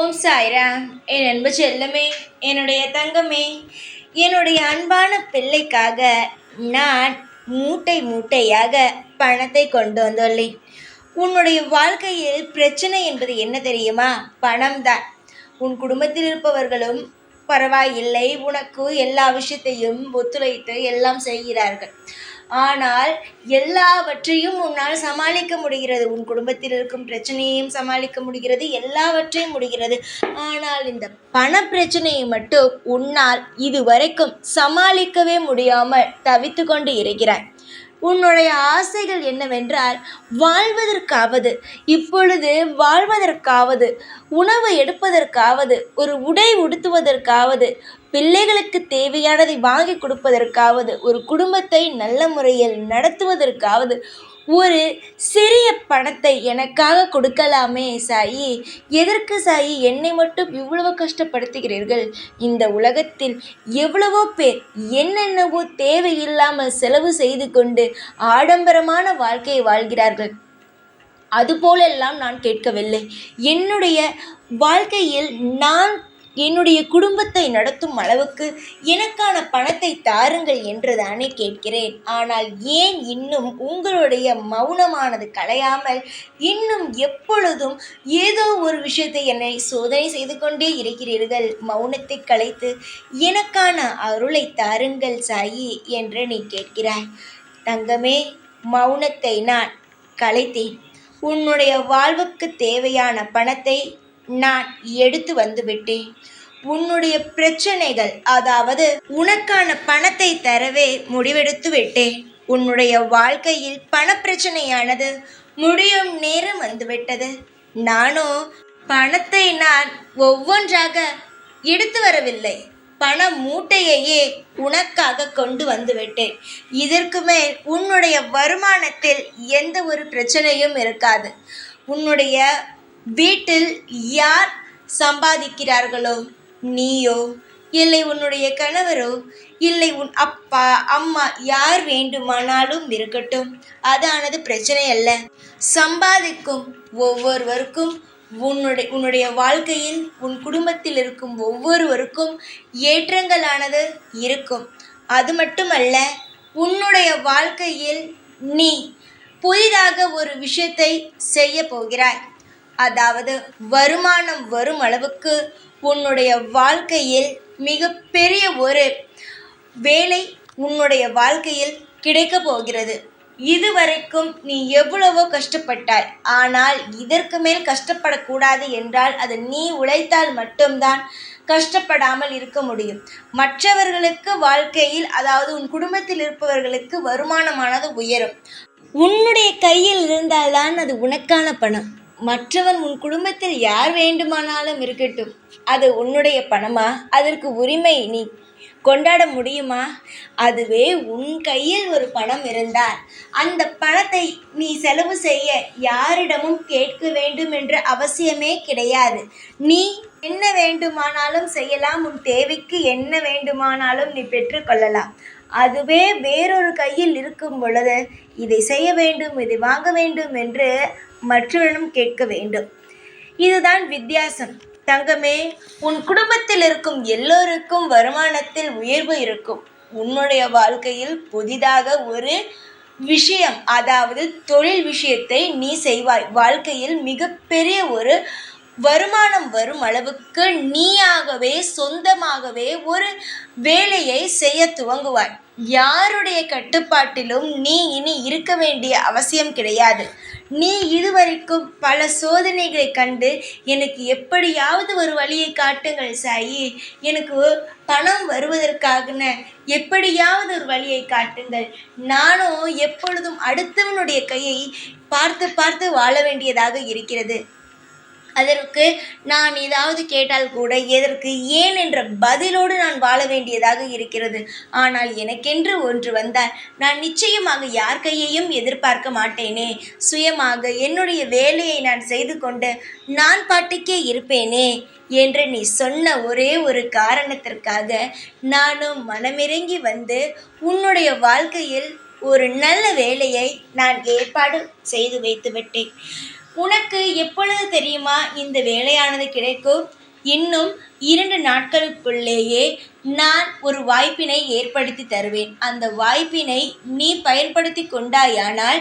ஓம் சாய்ராம். என் அன்பு செல்லமே, என்னுடைய தங்கமே, என்னுடைய அன்பான பிள்ளைக்காக நான் மூட்டை மூட்டையாக பணத்தை கொண்டு வந்துள்ளேன். உன்னுடைய வாழ்க்கையில் பிரச்சனை என்பது என்ன தெரியுமா? பணம்தான். உன் குடும்பத்தில் இருப்பவர்களும் பரவாயில்லை, உனக்கு எல்லா விஷயத்தையும் ஒத்துழைத்து எல்லாம் செய்கிறார்கள். ஆனால் எல்லாவற்றையும் உன்னால் சமாளிக்க முடிகிறது. உன் குடும்பத்தில் இருக்கும் பிரச்சனையையும் சமாளிக்க முடிகிறது, எல்லாவற்றையும் முடிகிறது. ஆனால் இந்த பண பிரச்சனையை மட்டும் உன்னால் இதுவரைக்கும் சமாளிக்கவே முடியாமல் தவித்து கொண்டு இருக்கிறாய். உன்னுடைய ஆசைகள் என்னவென்றால் வாழ்வதற்காவது, இப்பொழுது வாழ்வதற்காவது, உணவு எடுப்பதற்காவது, ஒரு உடை உடுத்துவதற்காவது, பிள்ளைகளுக்கு தேவையானதை வாங்கி கொடுப்பதற்காவது, ஒரு குடும்பத்தை நல்ல முறையில் நடத்துவதற்காவது ஒரு சிறிய பணத்தை எனக்காக கொடுக்கலாமே சாயி. எதற்கு சாயி என்னை மட்டும் இவ்வளவு கஷ்டப்படுத்துகிறீர்கள்? இந்த உலகத்தில் எவ்வளவோ பேர் என்னென்னவோ தேவையில்லாமல் செலவு செய்து கொண்டு ஆடம்பரமான வாழ்க்கையை வாழ்கிறார்கள். அதுபோலெல்லாம் நான் கேட்கவில்லை. என்னுடைய வாழ்க்கையில் நான் என்னுடைய குடும்பத்தை நடத்தும் அளவுக்கு எனக்கான பணத்தை தாருங்கள் என்று தானே கேட்கிறேன். ஆனால் ஏன் இன்னும் உங்களுடைய மௌனமானது கலையாமல் இன்னும் எப்பொழுதும் ஏதோ ஒரு விஷயத்தை என்னை சோதனை செய்து கொண்டே இருக்கிறீர்கள்? மௌனத்தை கலைத்து எனக்கான அருளை தாருங்கள் சாயி என்று நீ கேட்கிறாய். தங்கமே, மௌனத்தை நான் கலைத்தேன். உன்னுடைய வாழ்வுக்கு தேவையான பணத்தை நான் எடுத்து வந்து விட்டேன். உன்னுடைய பிரச்சனைகள், அதாவது உனக்கான பணத்தை தரவே முடிவெடுத்து விட்டேன். உன்னுடைய வாழ்க்கையில் பணப்பிரச்சனையானது முடியும் நேரம் வந்துவிட்டது. நானும் பணத்தை நான் ஒவ்வொன்றாக எடுத்து வரவில்லை, பண மூட்டையையே உனக்காக கொண்டு வந்து விட்டேன். இதற்கு மேல் உன்னுடைய வருமானத்தில் எந்த ஒரு பிரச்சனையும் இருக்காது. உன்னுடைய வீட்டில் யார் சம்பாதிக்கிறார்களோ, நீயோ இல்லை உன்னுடைய கணவரோ இல்லை உன் அப்பா அம்மா யார் வேண்டுமானாலும் இருக்கட்டும், அதானது பிரச்சனை அல்ல. சம்பாதிக்கும் ஒவ்வொருவருக்கும் உன்னுடைய வாழ்க்கையில் உன் குடும்பத்தில் இருக்கும் ஒவ்வொருவருக்கும் ஏற்றங்களானது இருக்கும். அது மட்டுமல்ல, உன்னுடைய வாழ்க்கையில் நீ புதிதாக ஒரு விஷயத்தை செய்ய போகிறாய். அதாவது வருமானம் வரும் அளவுக்கு உன்னுடைய வாழ்க்கையில் மிகப்பெரிய ஒரு வேலை உன்னுடைய வாழ்க்கையில் கிடைக்க போகிறது. இதுவரைக்கும் நீ எவ்வளவோ கஷ்டப்பட்டாய். ஆனால் இதற்கு மேல் கஷ்டப்படக்கூடாது என்றால் அது நீ உழைத்தால் மட்டும்தான் கஷ்டப்படாமல் இருக்க முடியும். மற்றவர்களுக்கு வாழ்க்கையில், அதாவது உன் குடும்பத்தில் இருப்பவர்களுக்கு வருமானமானது உயரும். உன்னுடைய கையில் இருந்தால்தான் அது உனக்கான பணம். மற்றவன் உன் குடும்பத்தில் யார் வேண்டுமானாலும் இருக்கட்டும், அது உன்னுடைய பணமா? அதற்கு உரிமை நீ கொண்டாட முடியுமா? அதுவே உன் கையில் ஒரு பணம் இருந்தால் அந்த பணத்தை நீ செலவு செய்ய யாரிடமும் கேட்க வேண்டும் என்ற அவசியமே கிடையாது. நீ என்ன வேண்டுமானாலும் செய்யலாம். உன் தேவைக்கு என்ன வேண்டுமானாலும் நீ பெற்றுக்கொள்ளலாம். அதுவே வேறொரு கையில் இருக்கும் பொழுது இதை செய்ய வேண்டும், இதை வாங்க வேண்டும் என்று மற்றவரிடம் கேட்க வேண்டும். இதுதான் வித்தியாசம். தங்கமே, உன் குடும்பத்தில் இருக்கும் எல்லோருக்கும் வருமானத்தில் உயர்வு இருக்கும். உன்னுடைய வாழ்க்கையில் புதிதாக ஒரு விஷயம், அதாவது தொழில் விஷயத்தை நீ செய்வாய். வாழ்க்கையில் மிகப்பெரிய ஒரு வருமானம் வரும் அளவுக்கு நீயாகவே சொந்தமாகவே ஒரு வேலையை செய்ய துவங்குவாய். யாருடைய கட்டுப்பாட்டிலும் நீ இனி இருக்க வேண்டிய அவசியம் கிடையாது. நீ இதுவரைக்கும் பல சோதனைகளை கண்டு எனக்கு எப்படியாவது ஒரு வழியை காட்டுங்கள் சாயி, எனக்கு பணம் வருவதற்காக எப்படியாவது ஒரு வழியை காட்டுங்கள், நானும் எப்பொழுதும் அடுத்தவனுடைய கையை பார்த்து பார்த்து வாழ வேண்டியதாக இருக்கிறது. அதற்கு நான் ஏதாவது கேட்டால் கூட எதற்கு ஏன் என்ற பதிலோடு நான் வாழ வேண்டியதாக இருக்கிறது. ஆனால் எனக்கென்று ஒன்று வந்தால் நான் நிச்சயமாக யார் கையையும் எதிர்பார்க்க மாட்டேனே. சுயமாக என்னுடைய வேலையை நான் செய்து கொண்டு நான் பாட்டுக்கே இருப்பேனே என்று நீ சொன்ன ஒரே ஒரு காரணத்திற்காக நானும் மனமிறங்கி வந்து உன்னுடைய வாழ்க்கையில் ஒரு நல்ல வேலையை நான் ஏற்பாடு செய்து வைத்து விட்டேன். உனக்கு எப்பொழுது தெரியுமா இந்த வேலையானது கிடைக்கும்? இன்னும் 2 நாட்களுக்குள்ளேயே நான் ஒரு வாய்ப்பினை ஏற்படுத்தி தருவேன். அந்த வாய்ப்பினை நீ பயன்படுத்தி கொண்டாயானால்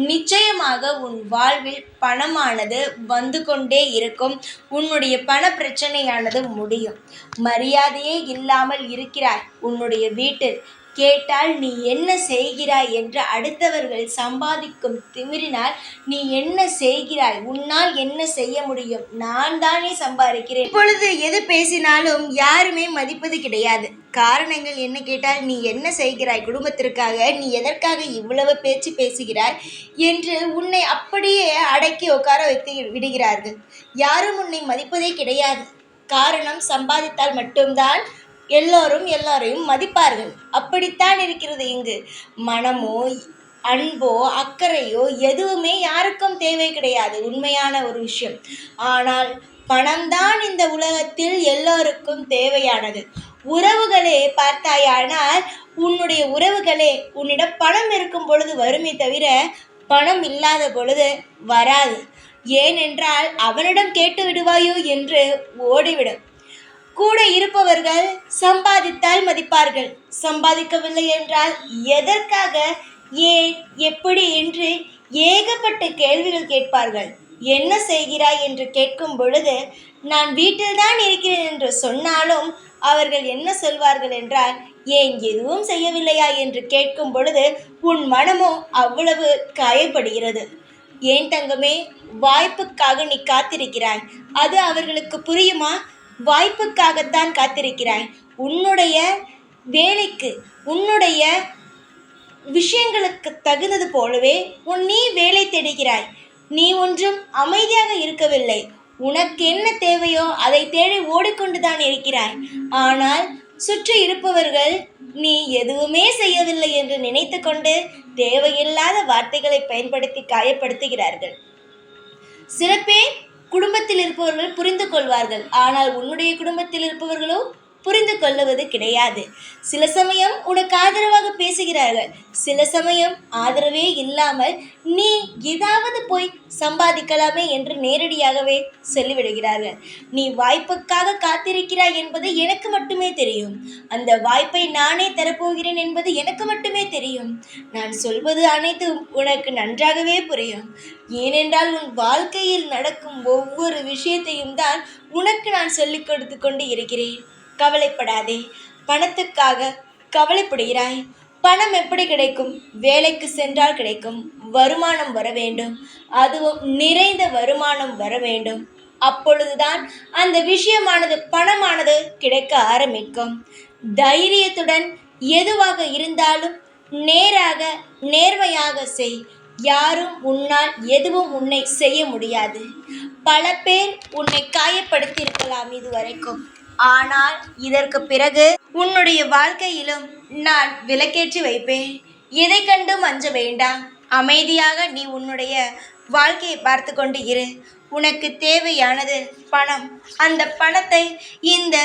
நிச்சயமாக உன் வாழ்வில் பணமானது வந்து கொண்டே இருக்கும். உன்னுடைய பண பிரச்சனையானது முடியும். மரியாதையே இல்லாமல் இருக்கிறாய் உன்னுடைய வீட்டில். கேட்டால் நீ என்ன செய்கிறாய் என்று அடுத்தவர்கள் சம்பாதிக்கும் திமிரினால் நீ என்ன செய்கிறாய்? உன்னால் என்ன செய்ய முடியும்? நான் தானே சம்பாதிக்கிறேன். இப்பொழுது எது பேசினாலும் யாருமே மதிப்பது கிடையாது. காரணங்கள் என்ன கேட்டால், நீ என்ன செய்கிறாய் குடும்பத்திற்காக, நீ எதற்காக இவ்வளவு பேச்சு பேசுகிறாய் என்று உன்னை அப்படியே அடக்கி உட்கார வைத்து விடுகிறார்கள். யாரும் உன்னை மதிப்பதே கிடையாது. காரணம், சம்பாதித்தால் மட்டும்தான் எல்லோரும் எல்லாரையும் மதிப்பார்கள். அப்படித்தான் இருக்கிறது இங்கு. மனமோ அன்போ அக்கறையோ எதுவுமே யாருக்கும் தேவை கிடையாது. உண்மையான ஒரு விஷயம். ஆனால் பணம்தான் இந்த உலகத்தில் எல்லோருக்கும் தேவையானது. உறவுகளே பார்த்தாயானால், உன்னுடைய உறவுகளே உன்னிடம் பணம் இருக்கும் பொழுது வருமே தவிர பணம் இல்லாத பொழுது வராது. ஏனென்றால் அவனிடம் கேட்டு விடுவாயோ என்று ஓடிவிடும். கூட இருப்பவர்கள் சம்பாதித்தால் மதிப்பார்கள். சம்பாதிக்கவில்லை என்றால் எதற்காக, ஏன், எப்படி என்று ஏகப்பட்ட கேள்விகள் கேட்பார்கள். என்ன செய்கிறாய் என்று கேட்கும் பொழுது நான் வீட்டில்தான் இருக்கிறேன் என்று சொன்னாலும் அவர்கள் என்ன சொல்வார்கள் என்றால், ஏன் எதுவும் செய்யவில்லையா என்று கேட்கும் பொழுது உன் மனமோ அவ்வளவு காயப்படுகிறது. ஏன் தங்கமே, வாய்ப்புக்காக நீ காத்திருக்கிறாய். அது அவர்களுக்கு புரியுமா? வாய்ப்புக்காகத்தான் காத்திருக்கிறாய். உன்னுடைய வேலைக்கு, உன்னுடைய விஷயங்களுக்கு தகுந்தது போலவே நீ வேலை தேடுகிறாய். நீ ஒன்றும் அமைதியாக இருக்கவில்லை. உனக்கு என்ன தேவையோ அதை தேடி ஓடிக்கொண்டுதான் இருக்கிறாய். ஆனால் சுற்றி இருப்பவர்கள் நீ எதுவுமே செய்யவில்லை என்று நினைத்து கொண்டு தேவையில்லாத வார்த்தைகளை பயன்படுத்தி காயப்படுத்துகிறார்கள். சில பேர் குடும்பத்தில் இருப்பவர்கள் புரிந்து கொள்வார்கள். ஆனால் உன்னுடைய குடும்பத்தில் இருப்பவர்களோ புரிந்து கொள்ளுவது கிடையாது. சில சமயம் உனக்கு ஆதரவாக பேசுகிறார்கள். சில சமயம் ஆதரவே இல்லாமல் நீ ஏதாவது போய் சம்பாதிக்கலாமே என்று நேரடியாகவே சொல்லிவிடுகிறார்கள். நீ வாய்ப்புக்காக காத்திருக்கிறாய் என்பது எனக்கு மட்டுமே தெரியும். அந்த வாய்ப்பை நானே தரப்போகிறேன் என்பது எனக்கு மட்டுமே தெரியும். நான் சொல்வது அனைத்தும் உனக்கு நன்றாகவே புரியும். ஏனென்றால் உன் வாழ்க்கையில் நடக்கும் ஒவ்வொரு விஷயத்தையும் தான் உனக்கு நான் சொல்லிக் கொடுத்து கொண்டு இருக்கிறேன். கவலைப்படாதே. பணத்துக்காக கவலைப்படுகிறாய். பணம் எப்படி கிடைக்கும்? வேலைக்கு சென்றால் கிடைக்கும். வருமானம் வர வேண்டும். அதுவும் நிறைந்த வருமானம் வர வேண்டும். அப்பொழுதுதான் அந்த விஷயமானது, பணமானது கிடைக்க ஆரம்பிக்கும். தைரியத்துடன் எதுவாக இருந்தாலும் நேராக நேர்மையாக செய். யாரும் உன்னால் எதுவும் உன்னை செய்ய முடியாது. பல பேர் உன்னை காயப்படுத்தி இருக்கலாம் இதுவரைக்கும். ஆனால் இதற்கு பிறகு உன்னுடைய வாழ்க்கையிலும் நான் விளக்கேற்றி வைப்பேன். எதை கண்டும் அஞ்ச வேண்டாம். அமைதியாக நீ உன்னுடைய வாழ்க்கையை பார்த்து கொண்டு இரு. உனக்கு தேவையானது பணம். அந்த பணத்தை இந்த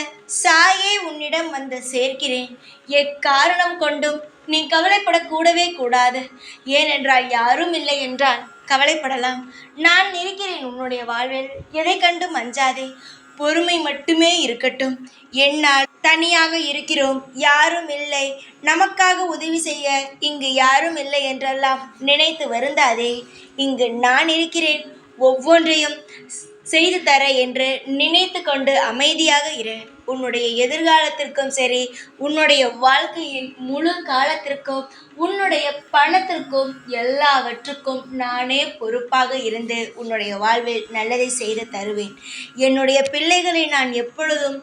சாயே உன்னிடம் வந்து சேர்க்கிறேன். எக்காரணம் கொண்டும் நீ கவலைப்படக்கூடவே கூடாது. ஏனென்றால் யாரும் இல்லை என்றால் கவலைப்படலாம். நான் இருக்கிறேன் உன்னுடைய வாழ்வில். எதை கண்டும் அஞ்சாதே. பொறுமை மட்டுமே இருக்கட்டும். என்னால் தனியாக இருக்கிறோம், யாரும் இல்லை, நமக்காக உதவி செய்ய இங்கு யாரும் இல்லை என்றெல்லாம் நினைத்து வருந்தாதே. இங்கு நான் இருக்கிறேன், ஒவ்வொன்றையும் செய்து தர என்று நினைத்து கொண்டு அமைதியாக இரு. உன்னுடைய எதிர்காலத்திற்கும் சரி, உன்னுடைய வாழ்க்கையில் முழு காலத்திற்கும், உன்னுடைய பணத்திற்கும், எல்லாவற்றுக்கும் நானே பொறுப்பாக இருந்து உன்னுடைய வாழ்வில் நல்லதை செய்து தருவேன். என்னுடைய பிள்ளைகளை நான் எப்பொழுதும்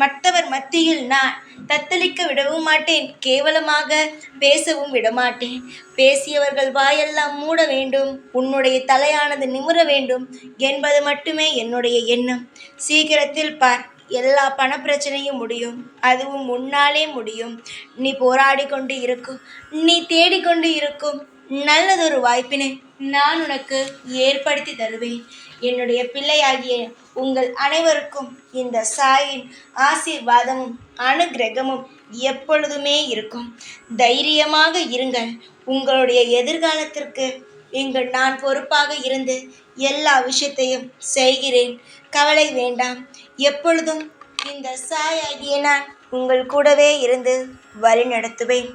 மற்றவர் மத்தியில் நான் தத்தளிக்க விடவும் மாட்டேன். கேவலமாக பேசவும் விடமாட்டேன். பேசியவர்கள் வாயெல்லாம் மூட வேண்டும். உன்னுடைய தலையானது நிமிர வேண்டும் என்பது மட்டுமே என்னுடைய எண்ணம். சீக்கிரத்தில் பார், எல்லா பண பிரச்சனையும் முடியும். அதுவும் முன்னாலே முடியும். நீ போராடி கொண்டு இருக்கும், நீ தேடிக்கொண்டு இருக்கும் நல்லதொரு வாய்ப்பினை நான் உனக்கு ஏற்படுத்தி தருவேன். என்னுடைய பிள்ளையாகிய உங்கள் அனைவருக்கும் இந்த சாயின் ஆசீர்வாதமும் அனுக்கிரகமும் எப்பொழுதுமே இருக்கும். தைரியமாக இருங்கள். உங்களுடைய எதிர்காலத்திற்கு இங்கு நான் பொறுப்பாக இருந்து எல்லா விஷயத்தையும் செய்கிறேன். கவலை வேண்டாம். எப்பொழுதும் இந்த சாய் ஆகிய நான் உங்கள் கூடவே இருந்து வழி நடத்துவேன்.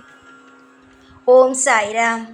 ஓம் சாய்ராம்.